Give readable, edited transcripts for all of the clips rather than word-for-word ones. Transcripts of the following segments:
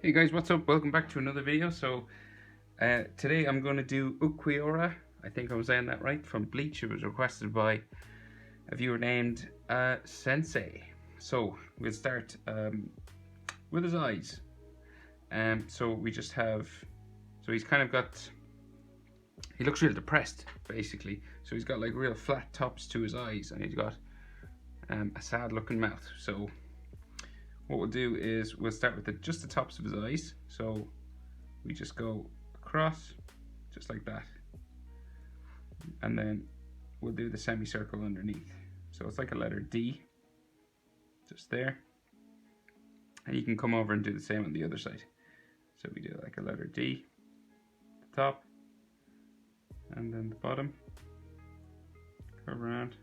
Hey guys, what's up? Welcome back to another video. Today I'm going to do Ulquiorra. I think I was saying that right, from Bleach. It was requested by a viewer named Sensei. So we'll start with his eyes. So we just have, so he's kind of got, he looks real depressed basically. So he's got like real flat tops to his eyes, and he's got a sad looking mouth. So what we'll do is we'll start with just the tops of his eyes. So we just go across just like that, and then we'll do the semicircle underneath. So it's like a letter D just there, and you can come over and do the same on the other side. So we do like a letter D, the top, and then the bottom, curve around.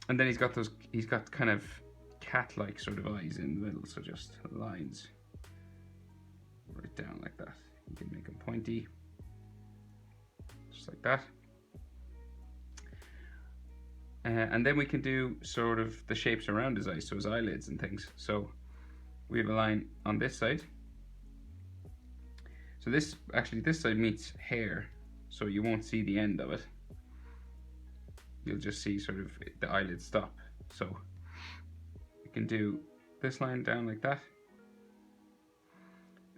And then he's got kind of cat-like sort of eyes in the middle, so just lines right down like that. You can make them pointy, just like that. And then we can do sort of the shapes around his eyes, so his eyelids and things. So we have a line on this side. So this side meets hair, so you won't see the end of it. You'll just see sort of the eyelid stop. So you can do this line down like that,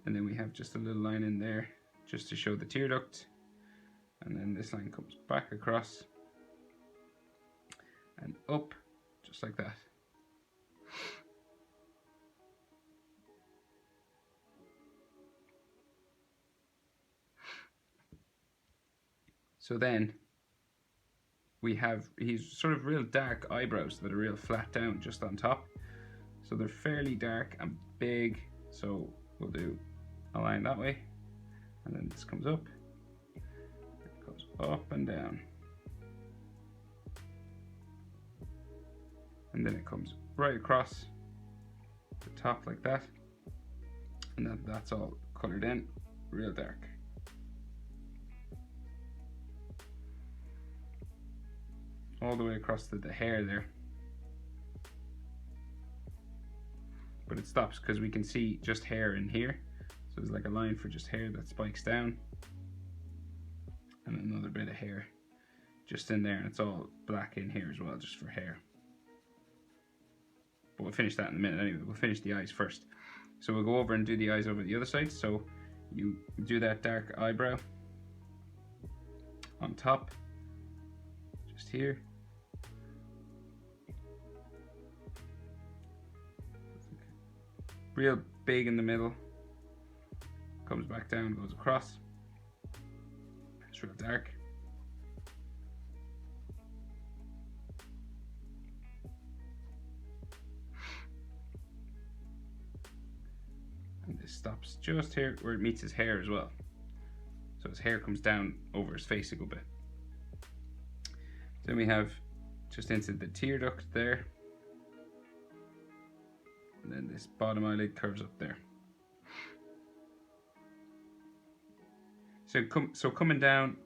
and then we have just a little line in there just to show the tear duct, and then this line comes back across and up just like that. So then he's sort of real dark eyebrows that are real flat down just on top. So they're fairly dark and big. So we'll do a line that way, and then this comes up, it goes up and down, and then it comes right across the top like that, and then that's all colored in real dark. All the way across to the hair there. But it stops because we can see just hair in here. So there's like a line for just hair that spikes down, and another bit of hair just in there, and it's all black in here as well, just for hair. But we'll finish that in a minute anyway. We'll finish the eyes first. So we'll go over and do the eyes over the other side. So you do that dark eyebrow on top, just here. Real big in the middle, comes back down, goes across. It's real dark. And this stops just here where it meets his hair as well. So his hair comes down over his face a good bit. Then we have just into the tear duct there. And then this bottom eyelid curves up there. So coming down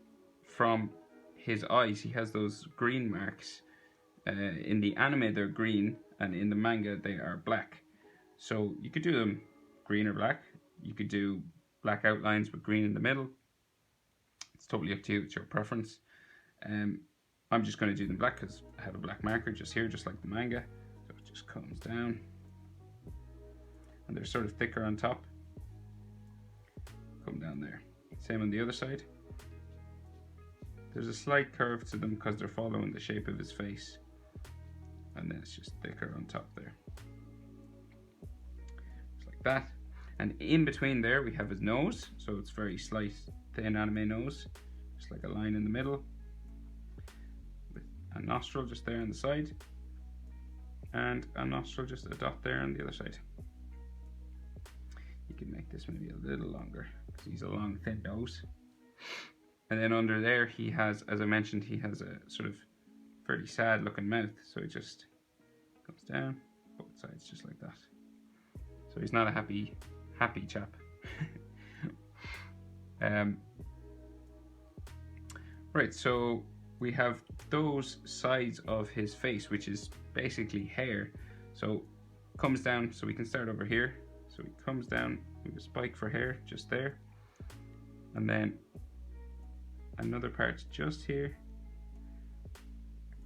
from his eyes, he has those green marks. In the anime they're green, and in the manga they are black. So you could do them green or black. You could do black outlines with green in the middle. It's totally up to you, it's your preference. I'm just going to do them black because I have a black marker just here, just like the manga. So it just comes down, and they're sort of thicker on top. Come down there. Same on the other side. There's a slight curve to them because they're following the shape of his face, and then it's just thicker on top there. Just like that. And in between there we have his nose, so it's very slight, thin anime nose, just like a line in the middle, with a nostril just there on the side, and a nostril just a dot there on the other side. You can make this maybe a little longer because he's a long, thin nose. And then under there he has, as I mentioned, he has a sort of fairly sad looking mouth. So it just comes down both sides just like that. So he's not a happy chap. Right, so we have those sides of his face, which is basically hair. So comes down, so we can start over here. So he comes down with a spike for hair just there, and then another part just here,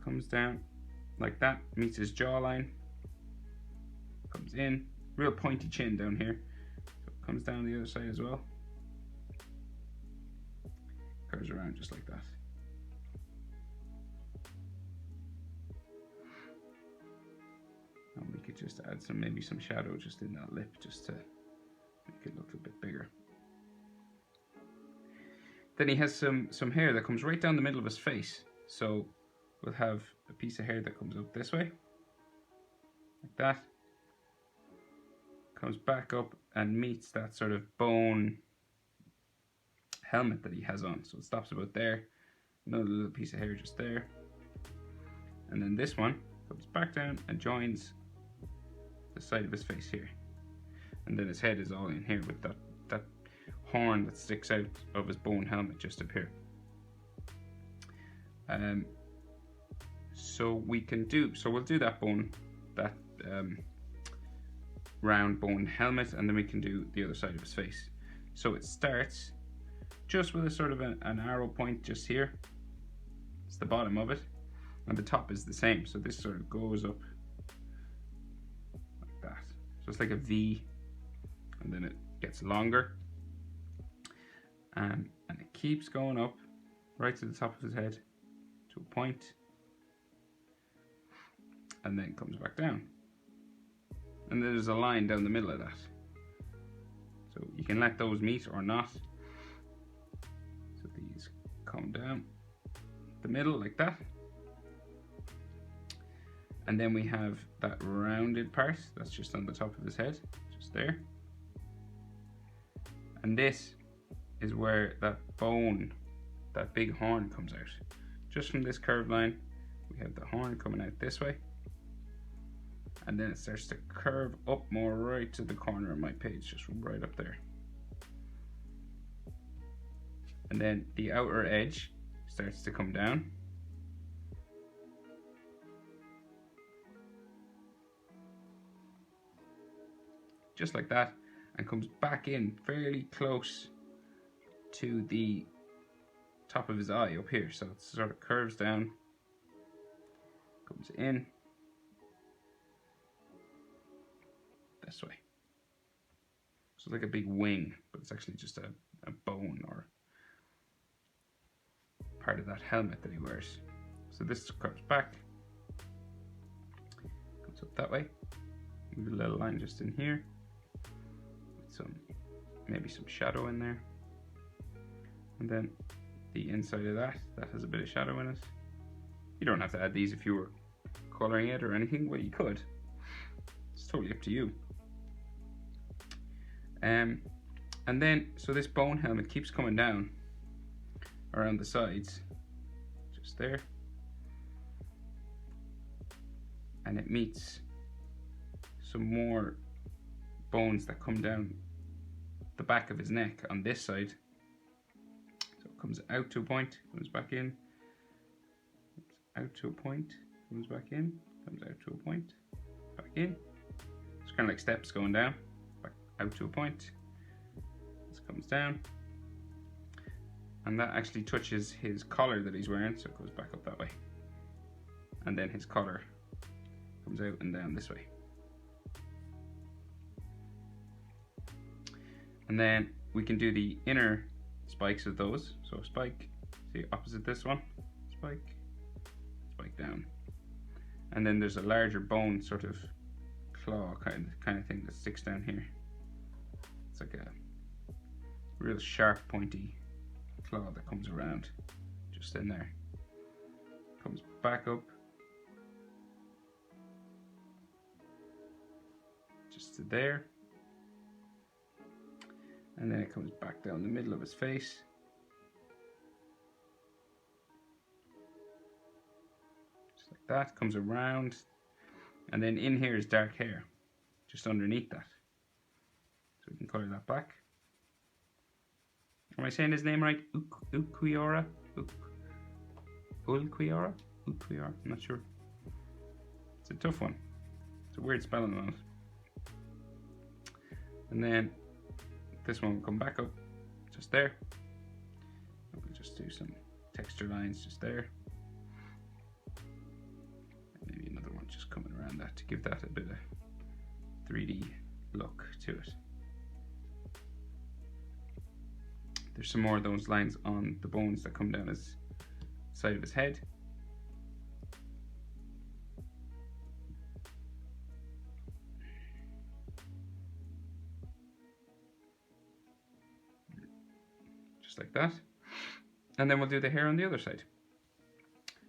comes down like that, meets his jawline, comes in, real pointy chin down here, so it comes down the other side as well, curves around just like that. And we could just add maybe some shadow just in that lip, just to make it look a bit bigger. Then he has some hair that comes right down the middle of his face. So we'll have a piece of hair that comes up this way, like that. Comes back up and meets that sort of bone helmet that he has on. So it stops about there. Another little piece of hair just there. And then this one comes back down and joins the side of his face here. And then his head is all in here with that horn that sticks out of his bone helmet just up here. So we'll do that round bone helmet, and then we can do the other side of his face. So it starts just with a sort of an arrow point just here. It's the bottom of it, and the top is the same. So this sort of goes up like that. So it's like a V, and then it gets longer. And it keeps going up right to the top of his head to a point, and then comes back down. And then there's a line down the middle of that. So you can let those meet or not. So these come down the middle like that. And then we have that rounded part that's just on the top of his head, just there. And this is where that bone, that big horn comes out. Just from this curved line, we have the horn coming out this way. And then it starts to curve up more right to the corner of my page, just right up there. And then the outer edge starts to come down. Just like that, and comes back in fairly close to the top of his eye up here. So it sort of curves down, comes in this way. So it's like a big wing, but it's actually just a bone or part of that helmet that he wears. So this curves back, comes up that way. Move a little line just in here, with maybe some shadow in there. And then the inside of that has a bit of shadow in it. You don't have to add these if you were coloring it or anything, but you could. It's totally up to you. And then, so this bone helmet keeps coming down around the sides, just there. And it meets some more bones that come down the back of his neck on this side. Comes out to a point, comes back in, comes out to a point, comes back in, comes out to a point, back in. It's kind of like steps going down, back out to a point. This comes down, and that actually touches his collar that he's wearing, so it goes back up that way. And then his collar comes out and down this way. And then we can do the inner spikes of those. So spike, see opposite this one, spike, spike down. And then there's a larger bone sort of claw kind of thing that sticks down here. It's like a real sharp pointy claw that comes around just in there. Comes back up just to there. And then it comes back down the middle of his face. Just like that, comes around. And then in here is dark hair, just underneath that. So we can color that back. Am I saying his name right? Ulquiorra? Ulquiorra? Ulquiorra, I'm not sure. It's a tough one. It's a weird spelling on it. And then this one will come back up just there. We'll just do some texture lines just there. And maybe another one just coming around that to give that a bit of 3D look to it. There's some more of those lines on the bones that come down his side of his head. Just like that. And then we'll do the hair on the other side.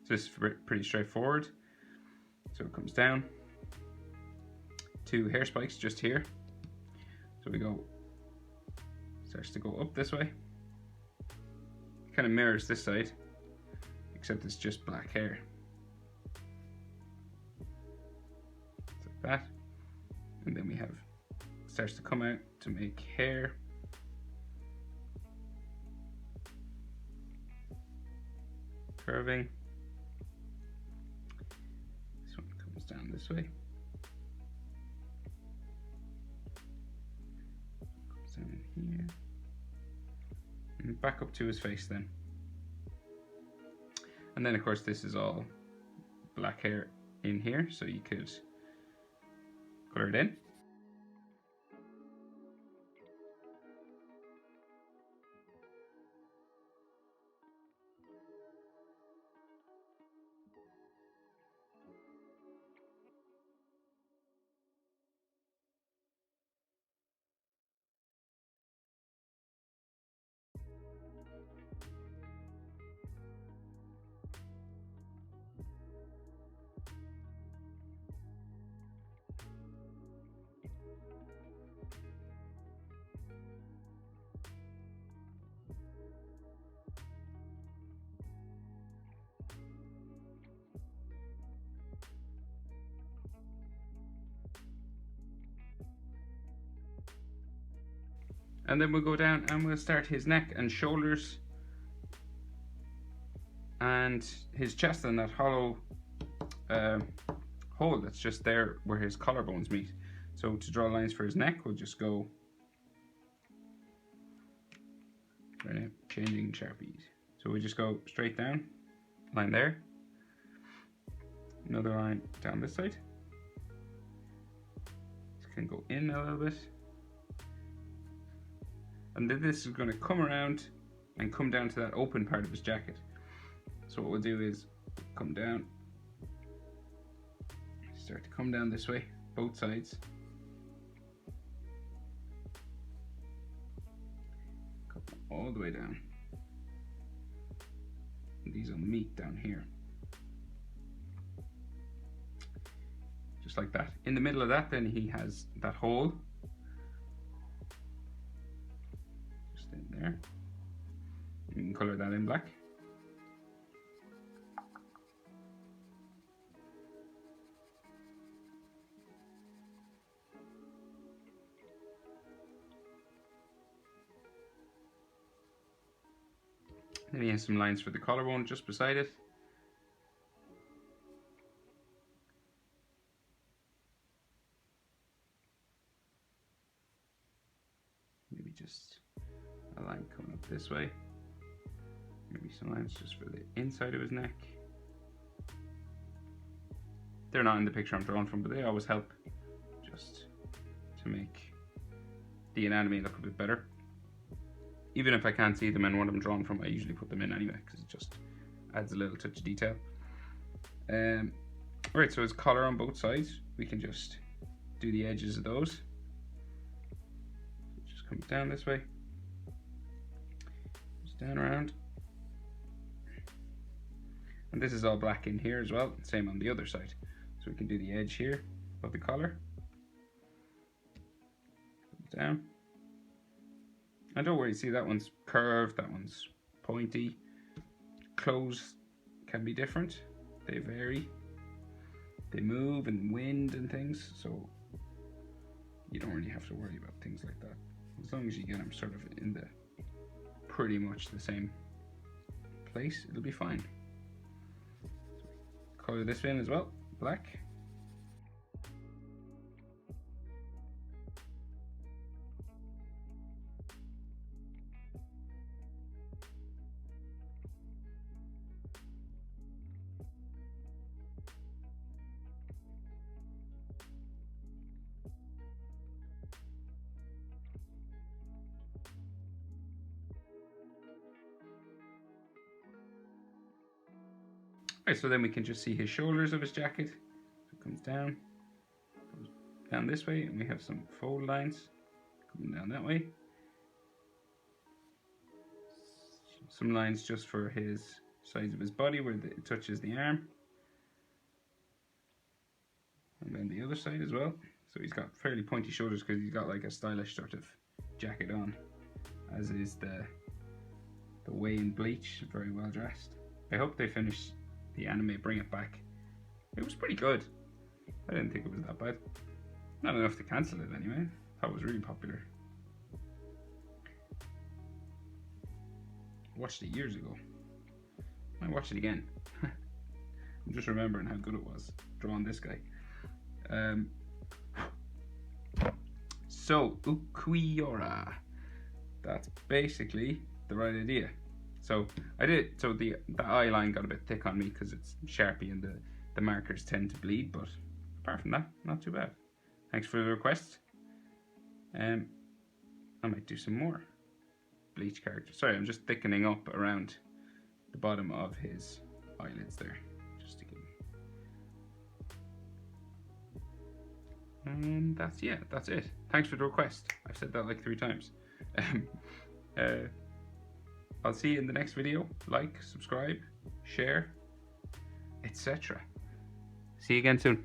So this is pretty straightforward. So it comes down, 2 hair spikes just here. So we go, starts to go up this way. Kind of mirrors this side, except it's just black hair. Like that. And then we have, starts to come out to make hair. Curving. This one comes down this way. Comes down in here. And back up to his face then. And then of course this is all black hair in here, so you could color it in. And then we'll go down and we'll start his neck and shoulders and his chest and that hollow hole that's just there where his collarbones meet. So to draw lines for his neck, we'll just go changing Sharpies. So we just go straight down, line there, another line down this side. This can go in a little bit. And then this is going to come around and come down to that open part of his jacket. So what we'll do is come down, start to come down this way, both sides. Come all the way down. And these will meet down here. Just like that. In the middle of that then he has that hole. There. You can color that in black. Then he has some lines for the collarbone just beside it. Maybe just a line coming up this way. Maybe some lines just for the inside of his neck. They're not in the picture I'm drawing from, but they always help just to make the anatomy look a bit better. Even if I can't see them in what I'm drawing from, I usually put them in anyway because it just adds a little touch of detail. Right, so his collar on both sides, we can just do the edges of those. So it just comes down this way. Down around, and this is all black in here as well, same on the other side, so we can do the edge here of the collar. Down, and don't worry, see that one's curved, that one's pointy. Clothes can be different, they vary, they move and wind and things, so you don't really have to worry about things like that as long as you get them sort of in the pretty much the same place, it'll be fine. Color this in as well, black. Right, so then we can just see his shoulders of his jacket. So it comes down this way, and we have some fold lines coming down that way. Some lines just for his sides of his body where it touches the arm. And then the other side as well. So he's got fairly pointy shoulders because he's got like a stylish sort of jacket on, as is the way in Bleach. Very well dressed. I hope they finish the anime, bring it back. It was pretty good. I didn't think it was that bad. Not enough to cancel it anyway. That was really popular. Watched it years ago. I watched it again. I'm just remembering how good it was drawing this guy. So Ulquiorra. That's basically the right idea. So I did. So the eye line got a bit thick on me because it's Sharpie and the markers tend to bleed. But apart from that, not too bad. Thanks for the request. I might do some more Bleach characters. Sorry, I'm just thickening up around the bottom of his eyelids there, just to give. And that's it. Thanks for the request. I've said that like 3 times. I'll see you in the next video. Like, subscribe, share, etc. See you again soon.